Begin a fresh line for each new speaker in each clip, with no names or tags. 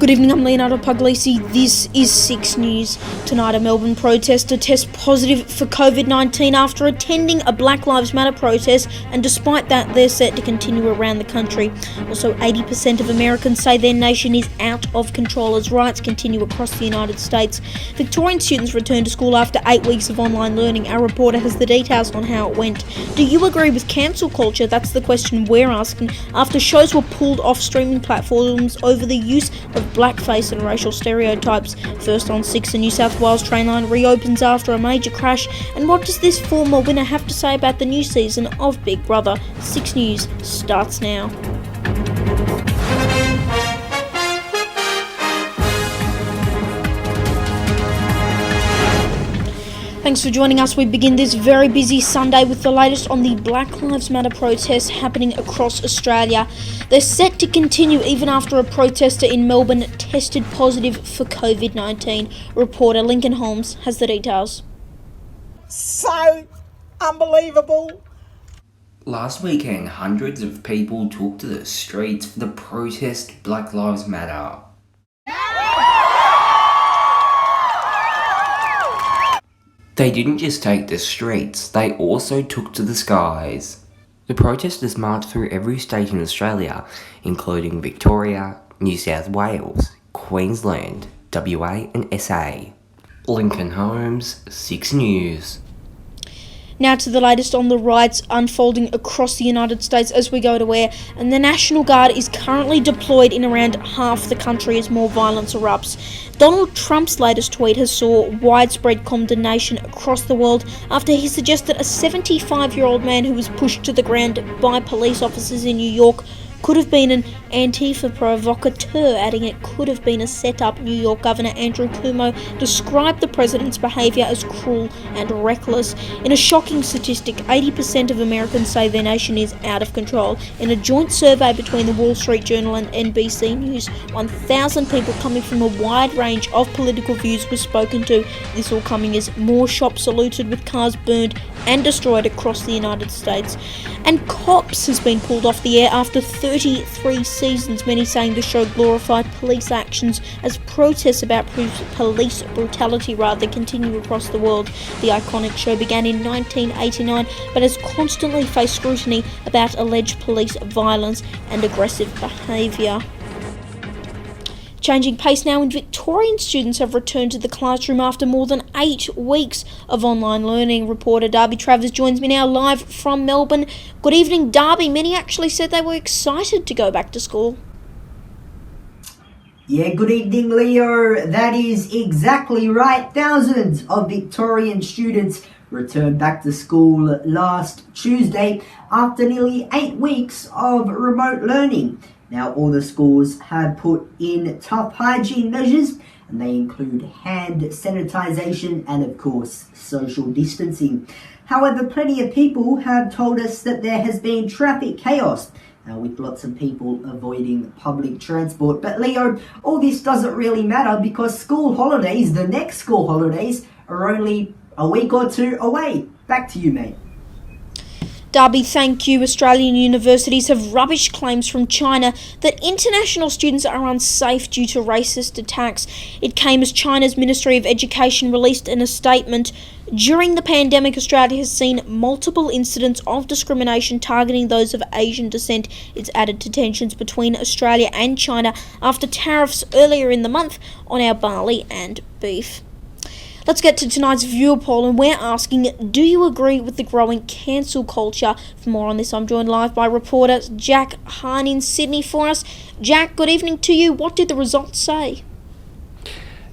Good evening, I'm Leonardo Puglisi. This is 6 News. Tonight, a Melbourne protester tests positive for COVID-19 after attending a Black Lives Matter protest, and despite that, they're set to continue around the country. Also, 80% of Americans say their nation is out of control as riots continue across the United States. Victorian students return to school after 8 weeks of online learning. Our reporter has the details on how it went. Do you agree with cancel culture? That's the question we're asking after shows were pulled off streaming platforms over the use of blackface and racial stereotypes. First on 6, the New South Wales train line reopens after a major crash. And what does this former winner have to say about the new season of Big Brother? 6 News starts now. Thanks for joining us. We begin this very busy Sunday with the latest on the Black Lives Matter protests happening across Australia. They're set to continue even after a protester in Melbourne tested positive for COVID-19. Reporter Lincoln Holmes has the details.
So unbelievable.
Last weekend, hundreds of people took to the streets for the protest Black Lives Matter. They didn't just take the streets, they also took to the skies. The protesters marched through every state in Australia, including Victoria, New South Wales, Queensland, WA and SA. Lincoln Holmes, 6 News.
Now to the latest on the riots unfolding across the United States as we go to air, and the National Guard is currently deployed in around half the country as more violence erupts. Donald Trump's latest tweet has saw widespread condemnation across the world after he suggested a 75-year-old man who was pushed to the ground by police officers in New York could have been an Antifa provocateur, adding it could have been a set-up. New York Governor Andrew Cuomo described the president's behaviour as cruel and reckless. In a shocking statistic, 80% of Americans say their nation is out of control. In a joint survey between the Wall Street Journal and NBC News, 1,000 people coming from a wide range of political views were spoken to. This all coming as more shops are looted with cars burned and destroyed across the United States. And Cops has been pulled off the air after 33 seasons, many saying the show glorified police actions as protests about police brutality continue across the world. The iconic show began in 1989 but has constantly faced scrutiny about alleged police violence and aggressive behaviour. Changing pace now, and Victorian students have returned to the classroom after more than 8 weeks of online learning. Reporter Darby Travers joins me now live from Melbourne. Good evening, Darby. Many actually said they were excited to go back to school.
Yeah, good evening, Leo. That is exactly right. Thousands of Victorian students returned back to school last Tuesday after nearly 8 weeks of remote learning. Now, all the schools had put in tough hygiene measures, and they include hand sanitisation and, of course, social distancing. However, plenty of people have told us that there has been traffic chaos, with lots of people avoiding public transport. But Leo, all this doesn't really matter because school holidays, the next school holidays, are only a week or two away. Back to you, mate.
Darby, thank you. Australian universities have rubbished claims from China that international students are unsafe due to racist attacks. It came as China's Ministry of Education released in a statement. During the pandemic, Australia has seen multiple incidents of discrimination targeting those of Asian descent. It's added to tensions between Australia and China after tariffs earlier in the month on our barley and beef. Let's get to tonight's viewer poll, and we're asking, do you agree with the growing cancel culture? For more on this, I'm joined live by reporter Jack Hahn in Sydney for us. Jack, good evening to you. What did the results say?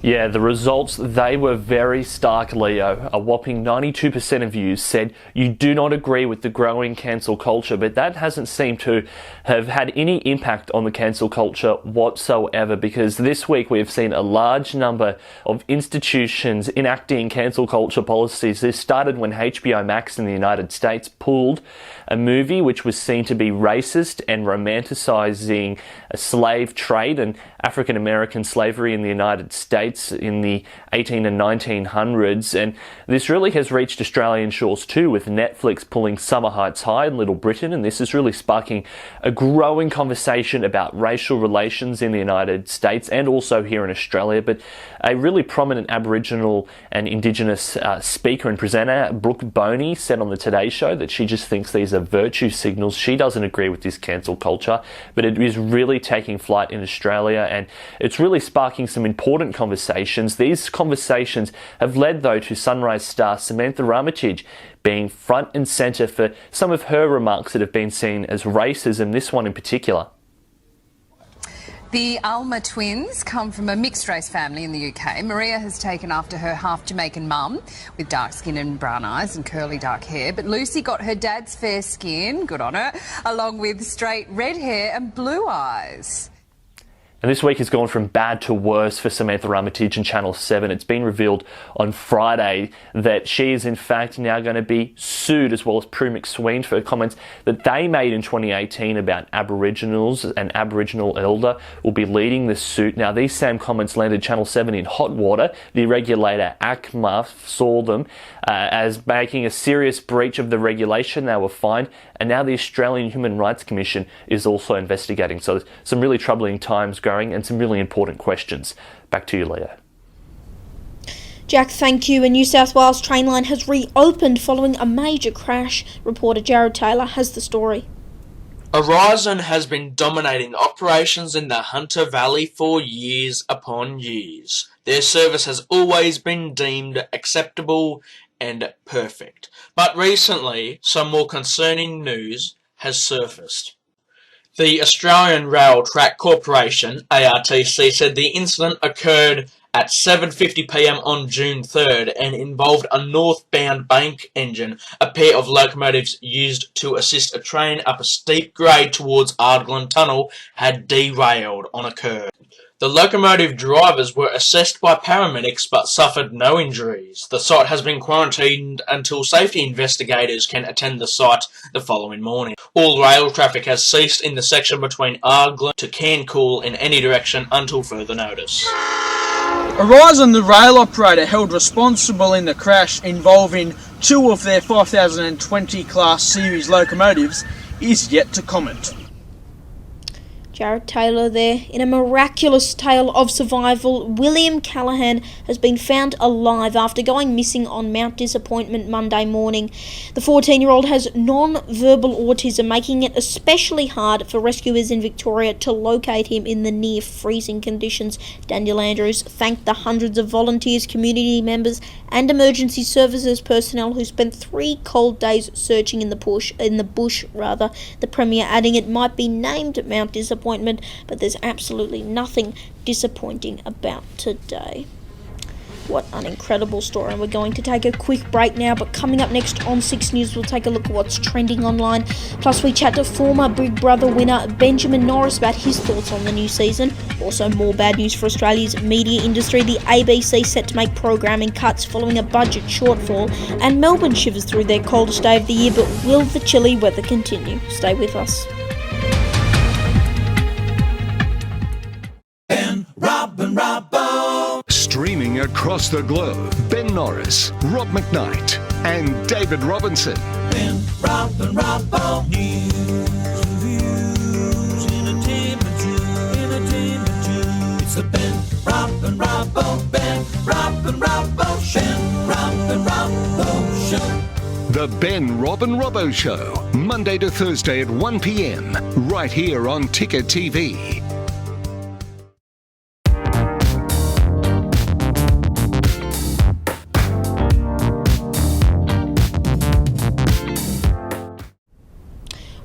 Yeah, the results, they were very stark, Leo. A whopping 92% of you said you do not agree with the growing cancel culture, but that hasn't seemed to have had any impact on the cancel culture whatsoever, because this week we have seen a large number of institutions enacting cancel culture policies. This started when HBO Max in the United States pulled a movie which was seen to be racist and romanticising a slave trade and African American slavery in the United States. States in the 18 and 1900s, and this really has reached Australian shores too, with Netflix pulling Summer Heights High in Little Britain, and this is really sparking a growing conversation about racial relations in the United States and also here in Australia. But a really prominent Aboriginal and Indigenous speaker and presenter, Brooke Boney, said on the Today Show that she just thinks these are virtue signals. She doesn't agree with this cancel culture, but it is really taking flight in Australia, and it's really sparking some important conversations. These conversations have led, though, to Sunrise star Samantha Armytage being front and centre for some of her remarks that have been seen as racism, this one in particular.
The Alma twins come from a mixed-race family in the UK. Maria has taken after her half-Jamaican mum with dark skin and brown eyes and curly dark hair. But Lucy got her dad's fair skin, good on her, along with straight red hair and blue eyes.
And this week has gone from bad to worse for Samantha Armytage and Channel 7. It's been revealed on Friday that she is in fact now going to be sued, as well as Prue McSween, for comments that they made in 2018 about Aboriginals. An Aboriginal elder will be leading this suit. Now, these same comments landed Channel 7 in hot water. The regulator, ACMA, saw them as making a serious breach of the regulation. They were fined, and now the Australian Human Rights Commission is also investigating. So there's some really troubling times going and some really important questions. Back to you, Leo.
Jack, thank you. A New South Wales train line has reopened following a major crash. Reporter Jared Taylor has the story.
Aurizon has been dominating operations in the Hunter Valley for years upon years. Their service has always been deemed acceptable and perfect. But recently, some more concerning news has surfaced. The Australian Rail Track Corporation, ARTC, said the incident occurred at 7:50 p.m. on June 3rd and involved a northbound bank engine. A pair of locomotives used to assist a train up a steep grade towards Ardglen Tunnel had derailed on a curve. The locomotive drivers were assessed by paramedics but suffered no injuries. The site has been quarantined until safety investigators can attend the site the following morning. All rail traffic has ceased in the section between Ardglen to Cairncrool in any direction until further notice.
Aurizon, the rail operator held responsible in the crash involving two of their 5020 class series locomotives, is yet to comment.
Jared Taylor there. In a miraculous tale of survival, William Callahan has been found alive after going missing on Mount Disappointment Monday morning. The 14-year-old has non-verbal autism, making it especially hard for rescuers in Victoria to locate him in the near-freezing conditions. Daniel Andrews thanked the hundreds of volunteers, community members and emergency services personnel who spent 3 cold days searching in the bush. The Premier adding it might be named Mount Disappointment, but there's absolutely nothing disappointing about today. What an incredible story. And we're going to take a quick break now, but coming up next on 6 News, we'll take a look at what's trending online. Plus, we chat to former Big Brother winner Benjamin Norris about his thoughts on the new season. Also, more bad news for Australia's media industry. The ABC set to make programming cuts following a budget shortfall, and Melbourne shivers through their coldest day of the year, but will the chilly weather continue? Stay with us.
Streaming across the globe, Ben Norris, Rob McKnight, and David Robinson. Ben, Robbo. News, reviews, entertainment news. It's the Ben, Robbo, Ben, Robbo Show. Ben, Robbo Show. The Ben, Rob and Robbo Show, Monday to Thursday at 1 p.m, right here on Ticker TV.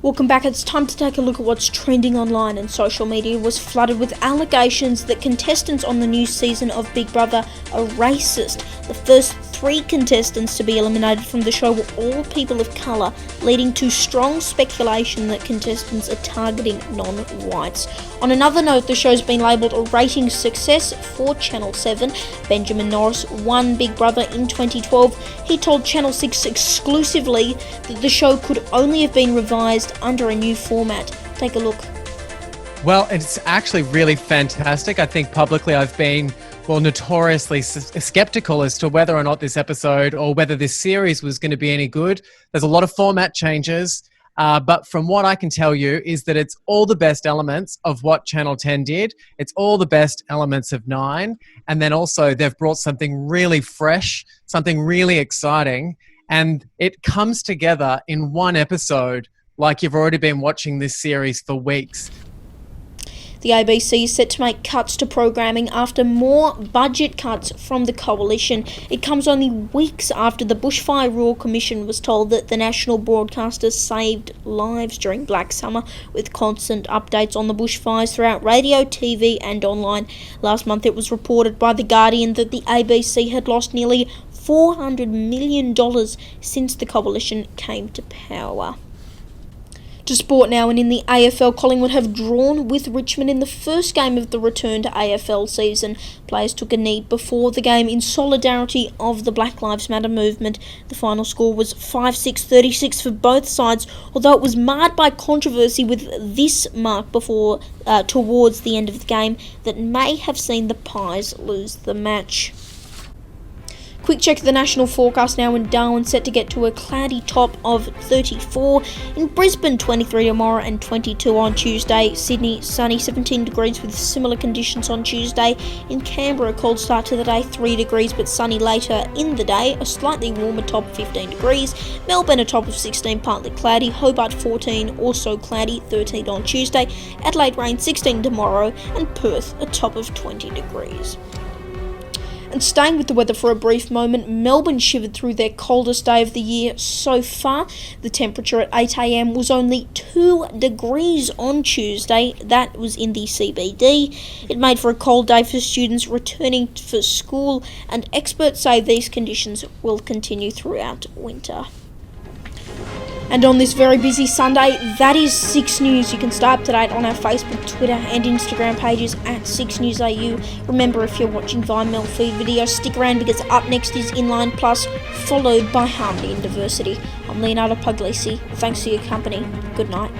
Welcome back. It's time to take a look at what's trending online, and social media was flooded with allegations that contestants on the new season of Big Brother are racist. The first 3 contestants to be eliminated from the show were all people of colour, leading to strong speculation that contestants are targeting non-whites. On another note, the show's been labelled a ratings success for Channel 7. Benjamin Norris won Big Brother in 2012. He told Channel 6 exclusively that the show could only have been revised under a new format. Take a look.
Well, it's actually really fantastic. I think publicly I've been notoriously skeptical as to whether or not this episode or whether this series was going to be any good. There's a lot of format changes, but from what I can tell you is that it's all the best elements of what Channel 10 did. It's all the best elements of 9. And then also they've brought something really fresh, something really exciting, and it comes together in one episode like you've already been watching this series for weeks.
The ABC is set to make cuts to programming after more budget cuts from the coalition. It comes only weeks after the Bushfire Royal Commission was told that the national broadcaster saved lives during Black Summer, with constant updates on the bushfires throughout radio, TV and online. Last month it was reported by The Guardian that the ABC had lost nearly $400 million since the coalition came to power. To sport now, and in the AFL, Collingwood have drawn with Richmond in the first game of the return to AFL season. Players took a knee before the game in solidarity of the Black Lives Matter movement. The final score was 5-6-36 for both sides, although it was marred by controversy with this mark before towards the end of the game that may have seen the Pies lose the match. Quick check of the national forecast now, in Darwin set to get to a cloudy top of 34. In Brisbane, 23 tomorrow and 22 on Tuesday. Sydney, sunny, 17 degrees with similar conditions on Tuesday. In Canberra, a cold start to the day, 3 degrees but sunny later in the day. A slightly warmer top, 15 degrees. Melbourne, a top of 16, partly cloudy. Hobart, 14, also cloudy, 13 on Tuesday. Adelaide, rain, 16 tomorrow. And Perth, a top of 20 degrees. And staying with the weather for a brief moment, Melbourne shivered through their coldest day of the year so far. The temperature at 8 a.m. was only 2 degrees on Tuesday. That was in the CBD. It made for a cold day for students returning for school, and experts say these conditions will continue throughout winter. And on this very busy Sunday, that is 6 News. You can stay up to date on our Facebook, Twitter and Instagram pages at 6 News AU. Remember, if you're watching via Mel feed video, stick around because up next is Inline Plus, followed by Harmony and Diversity. I'm Leonardo Puglisi. Thanks for your company. Good night.